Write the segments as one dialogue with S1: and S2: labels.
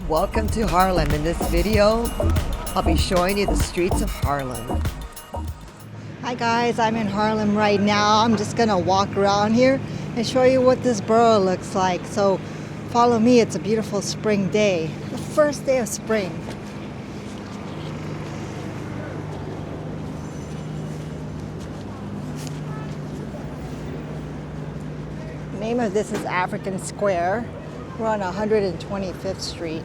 S1: Welcome to Harlem. In this video, I'll be showing you the streets of Harlem. Hi guys, I'm in Harlem right now. I'm just gonna walk around here and show you what this borough looks like. So follow me, it's a beautiful spring day. The first day of spring. The name of this is African Square. We're on 125th Street.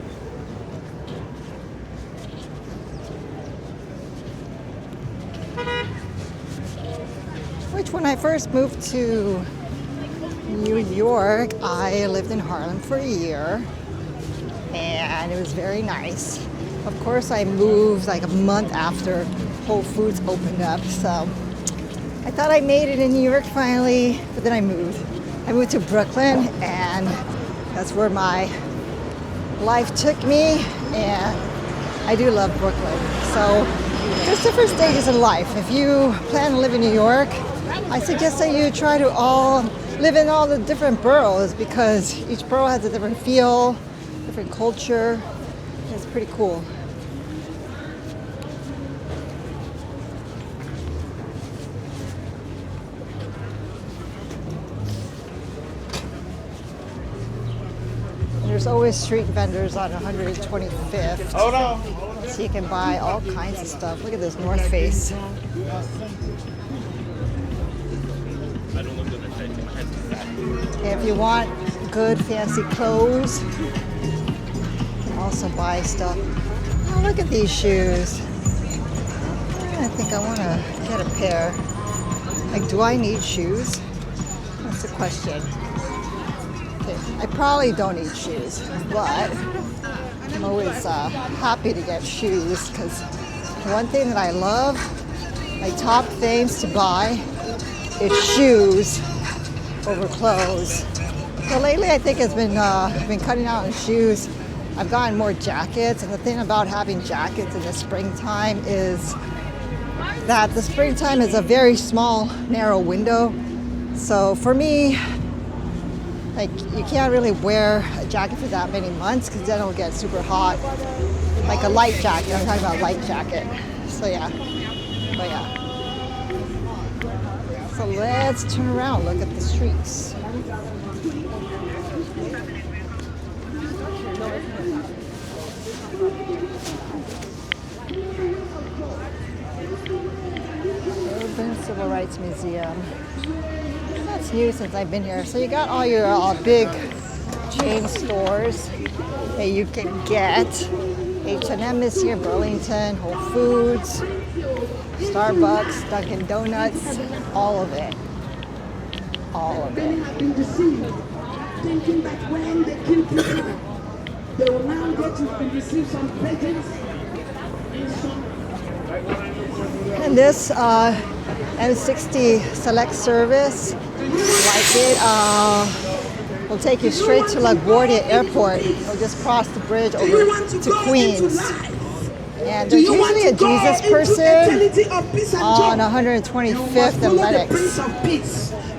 S1: Which when I first moved to New York, I lived in Harlem for a year and it was very nice. Of course, I moved like a month after Whole Foods opened up, so I thought I made it in New York finally, but then I moved. I moved to Brooklyn and that's where my life took me, and I do love Brooklyn. So there's different stages in life. If you plan to live in New York, I suggest that you try to live in all the different boroughs because each borough has a different feel, different culture. It's pretty cool. There's always street vendors on 125th.
S2: Hold on.
S1: So you can buy all kinds of stuff. Look at this North Face. If you want good fancy clothes, you can also buy stuff. Oh, look at these shoes. I think I want to get a pair. Like, do I need shoes? That's the question. I probably don't need shoes, but I'm always happy to get shoes because one thing that I love, my top things to buy is shoes over clothes. So lately I think it's been cutting out on shoes. I've gotten more jackets, and the thing about having jackets in the springtime is that the springtime is a very small, narrow window. So for me, like, you can't really wear a jacket for that many months because then it'll get super hot. Like a light jacket, I'm talking about light jacket. So yeah, but yeah. So let's turn around, look at the streets. Urban Civil Rights Museum. That's new since I've been here. So you got all your big chain stores that you can get. H&M is here, Burlington, Whole Foods, Starbucks, Dunkin' Donuts, all of it. All of it.
S3: Thinking that when they kill people, they will now get to receive some presents.
S1: And this M60 Select Service, like it, will take you straight to LaGuardia Airport. You'll just cross the bridge over to Queens. And there's usually a Jesus person on 125th and Lennox.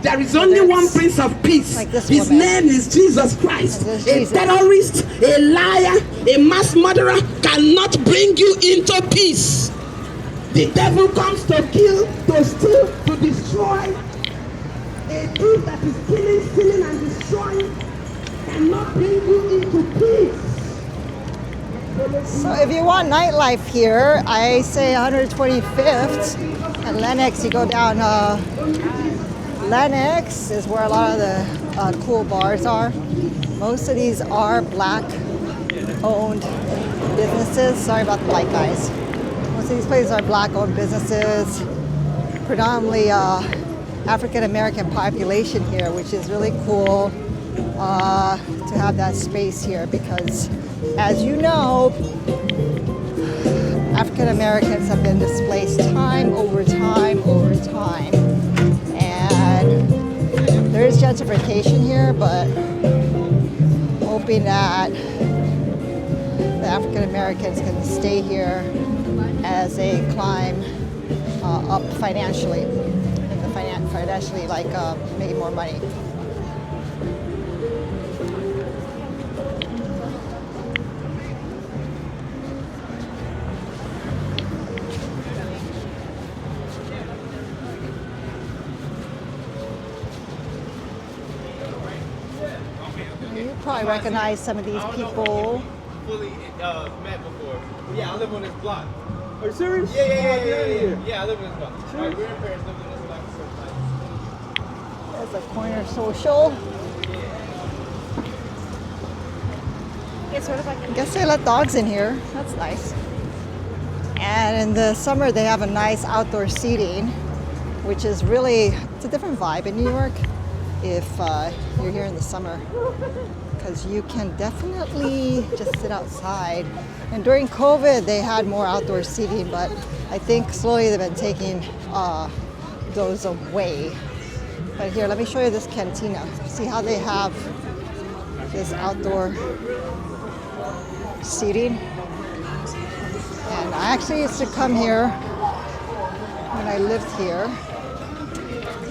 S3: There is only one Prince of Peace.
S1: Like this
S3: His
S1: woman.
S3: name is Jesus Christ. A
S1: Jesus.
S3: terrorist, a liar, a mass murderer cannot bring you into peace. The devil comes to kill, to steal, to destroy. A thief that is killing, stealing, and destroying cannot bring you into peace.
S1: So if you want nightlife here, I say 125th and Lennox, you go down. Lennox is where a lot of the cool bars are. Most of these are black-owned businesses. Sorry about the light, guys. Most of these places are black-owned businesses, predominantly African-American population here, which is really cool to have that space here because, as you know, African-Americans have been displaced time over time over time. And there is gentrification here, but hoping that the African Americans can stay here as they climb up financially, financially, like making more money. I recognize some of these people.
S2: Fully met before. Yeah, I live on this block.
S4: Are you serious?
S2: Yeah, I live in this block. My grandparents lived in this block for some time.
S1: There's a corner social. I guess they let dogs in here. That's nice. And in the summer, they have a nice outdoor seating, which is really, it's a different vibe in New York if you're here in the summer, because you can definitely just sit outside. And during COVID, they had more outdoor seating, but I think slowly they've been taking those away. But here, let me show you this cantina. See how they have this outdoor seating? And I actually used to come here when I lived here.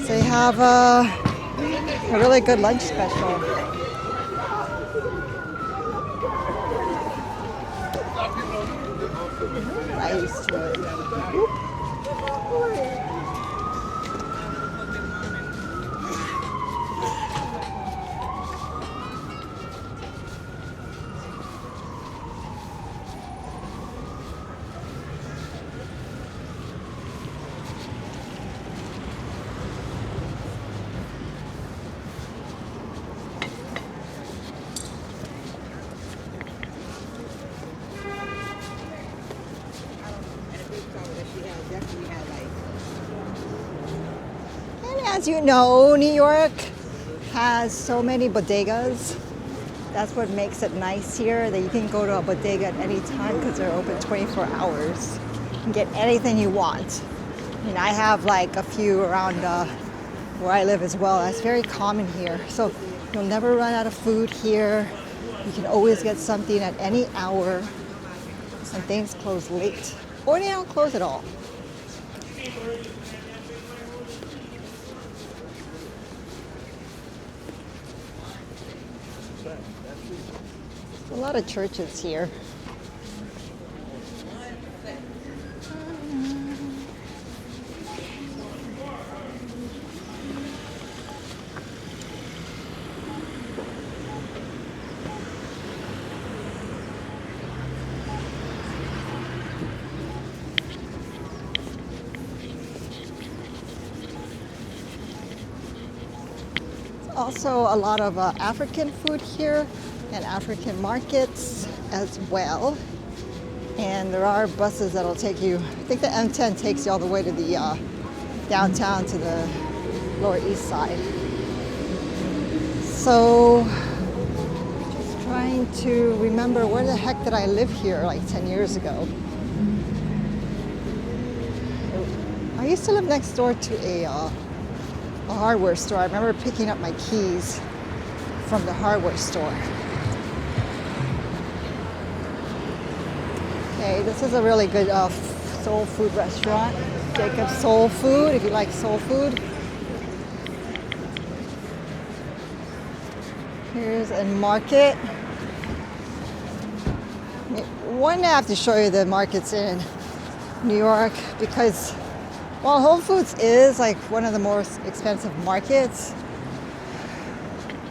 S1: They have a really good lunch special. I used to it. And as you know, New York has so many bodegas. That's what makes it nice here, that you can go to a bodega at any time because they're open 24 hours. You can get anything you want. And I have like a few around where I live as well. That's very common here. So you'll never run out of food here. You can always get something at any hour. And things close late. Or they don't close at all. A lot of churches here. Also a lot of African food here and African markets as well. And there are buses that'll take you, I think the M10 takes you all the way to the downtown to the Lower East Side. So just trying to remember, where the heck did I live here like 10 years ago? I used to live next door to a hardware store. I remember picking up my keys from the hardware store. Okay, this is a really good soul food restaurant. Jacob's Soul Food, if you like soul food. Here's a market. One day I have to show you the markets in New York, because while Whole Foods is like one of the most expensive markets,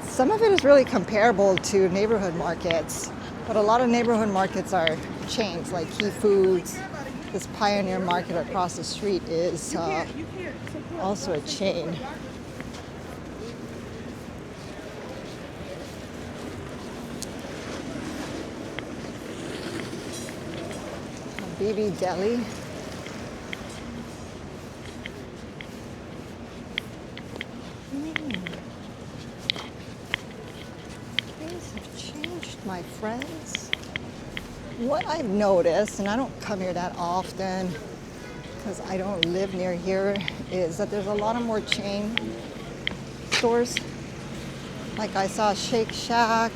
S1: some of it is really comparable to neighborhood markets. But a lot of neighborhood markets are chains, like Key Foods. This Pioneer Market across the street is also a chain. BB Deli. Things have changed, my friends. What I've noticed, and I don't come here that often because I don't live near here, is that there's a lot of more chain stores. Like I saw Shake Shack.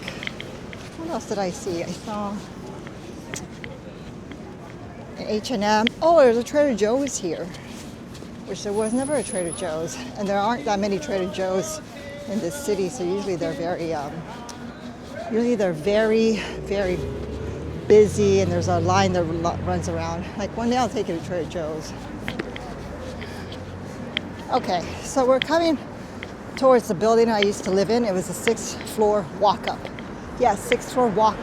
S1: What else did I see? I saw an H&M. Oh, there's a Trader Joe's here, which there was never a Trader Joe's. And there aren't that many Trader Joe's in this city, so usually they're very, very busy, and there's a line that runs around. Like one day I'll take you to Trader Joe's. Okay, so we're coming towards the building I used to live in. It was a 6th floor walk up. yeah, 6th floor walk.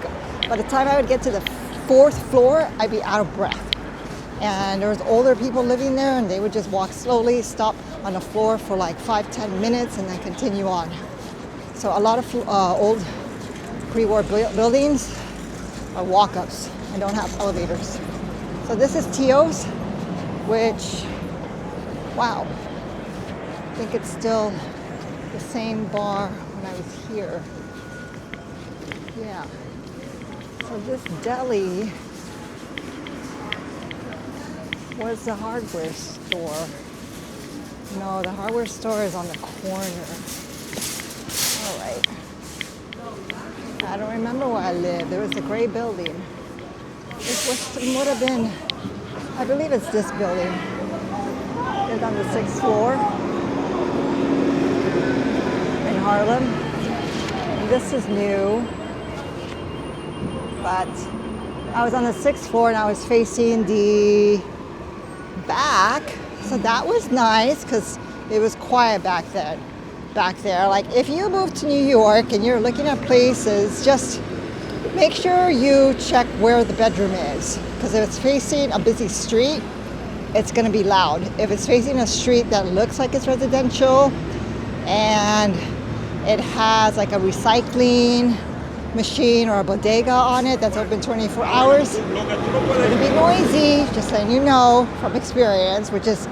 S1: By the time I would get to the 4th floor, I'd be out of breath. And there was older people living there, and they would just walk slowly, stop on the floor for like 5-10 minutes, and then continue on. So a lot of old pre-war buildings are walk-ups and don't have elevators. So this is Tio's, which, wow, I think it's still the same bar when I was here. Yeah. So this deli was the hardware store. No, the hardware store is on the corner. All right. I don't remember where I lived. There was a gray building. It would have been, I believe it's this building. It's on the 6th floor in Harlem. And this is new, but I was on the 6th floor and I was facing the back, so that was nice because it was quiet back then. Back there, like if you move to New York and you're looking at places, just make sure you check where the bedroom is, because if it's facing a busy street, it's going to be loud. If it's facing a street that looks like it's residential and it has like a recycling machine or a bodega on it that's open 24 hours, it'll be noisy, just letting you know from experience, which is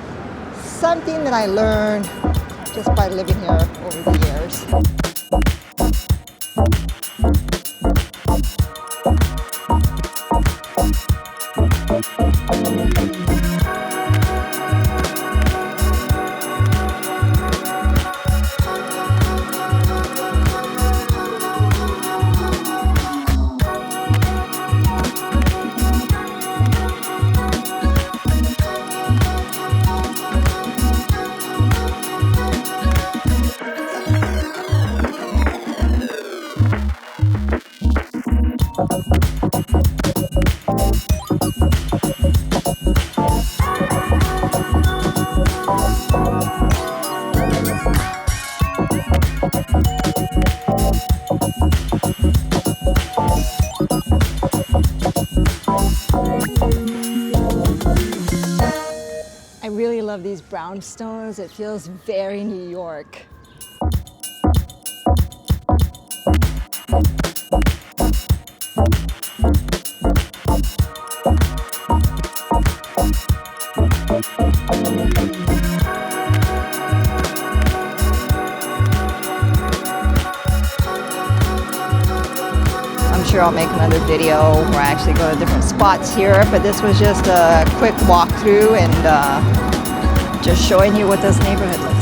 S1: something that I learned just by living here over the years. I really love these brownstones. It feels very New York. I'm sure I'll make another video where I actually go to different spots here, but this was just a quick walkthrough and just showing you what this neighborhood looks like.